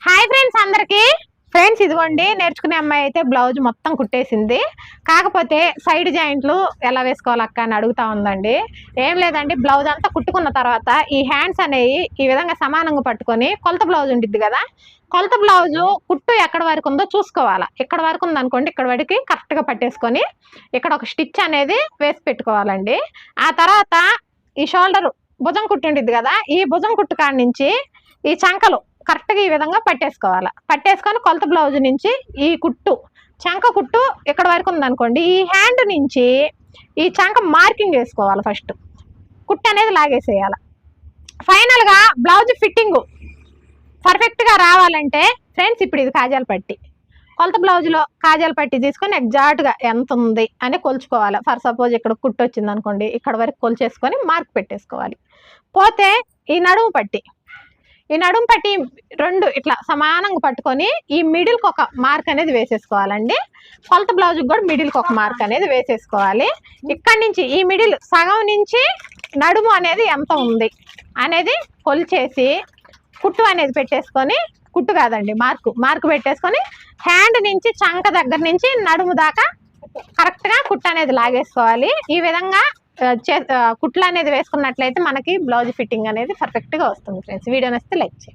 Hi friends అందరికి. Friends ఇదిగోండి, నేర్చుకునే అమ్మాయి అయితే బ్లౌజ్ మొత్తం కుట్టేసింది. కాకపోతే సైడ్ జాయింట్లు ఎలా వేసుకోవాలక్క అని అడుగుతా ఉందండి. ఏం లేదండి, బ్లౌజ్ అంతా కుట్టుకున్న తర్వాత ఈ హ్యాండ్స్ అనేవి ఈ విధంగా సమానంగా పట్టుకొని, కొలత బ్లౌజ్ ఉంటుంది కదా, కొలత బ్లౌజు కుట్టు ఎక్కడ వరకు ఉందో చూసుకోవాలా. ఇక్కడ వరకు ఉందనుకోండి, ఇక్కడ వరకు కరెక్ట్గా పట్టేసుకొని ఇక్కడ ఒక స్టిచ్ అనేది వేసి పెట్టుకోవాలండి. ఆ తర్వాత ఈ షోల్డర్ భుజం కుట్టు ఉంటుంది కదా, ఈ భుజం కుట్టు కాడి నుంచి ఈ చంకలు కరెక్ట్గా ఈ విధంగా పట్టేసుకోవాలి. పట్టేసుకొని కొలత బ్లౌజ్ నుంచి ఈ కుట్టు చంక కుట్టు ఇక్కడ వరకు ఉందనుకోండి, ఈ హ్యాండ్ నుంచి ఈ చంక మార్కింగ్ వేసుకోవాలి. ఫస్ట్ కుట్టు అనేది లాగేసేయాలి. ఫైనల్గా బ్లౌజ్ ఫిట్టింగ్ పర్ఫెక్ట్గా రావాలంటే ఫ్రెండ్స్, ఇప్పుడు ఇది కాజాల పట్టి. కొలత బ్లౌజ్లో కాజాల పట్టి తీసుకొని ఎగ్జాక్ట్గా ఎంత ఉంది అని కొలుచుకోవాలి. ఫర్ సపోజ్ ఇక్కడ కుట్టు వచ్చింది అనుకోండి, ఇక్కడ వరకు కొలిచేసుకొని మార్క్ పెట్టేసుకోవాలి. పోతే ఈ నడుము పట్టి, ఈ నడుము పట్టి రెండు ఇట్లా సమానంగా పట్టుకొని ఈ మిడిల్కి ఒక మార్క్ అనేది వేసేసుకోవాలండి. కొలత బ్లౌజ్కి కూడా మిడిల్కి ఒక మార్క్ అనేది వేసేసుకోవాలి. ఇక్కడి నుంచి ఈ మిడిల్ సగం నుంచి నడుము అనేది ఎంత ఉంది అనేది కొలిచేసి కుట్టు అనేది పెట్టేసుకొని, కుట్టు కాదండి మార్కు పెట్టేసుకొని హ్యాండ్ నుంచి చంక దగ్గర నుంచి నడుము దాకా కరెక్ట్గా కుట్టు అనేది లాగేసుకోవాలి. ఈ విధంగా కుట్లు అనేది వేసుకున్నట్లయితే మనకి బ్లౌజ్ ఫిట్టింగ్ అనేది పర్ఫెక్ట్గా వస్తుంది. ఫ్రెండ్స్, వీడియో నచ్చితే లైక్ చేయండి.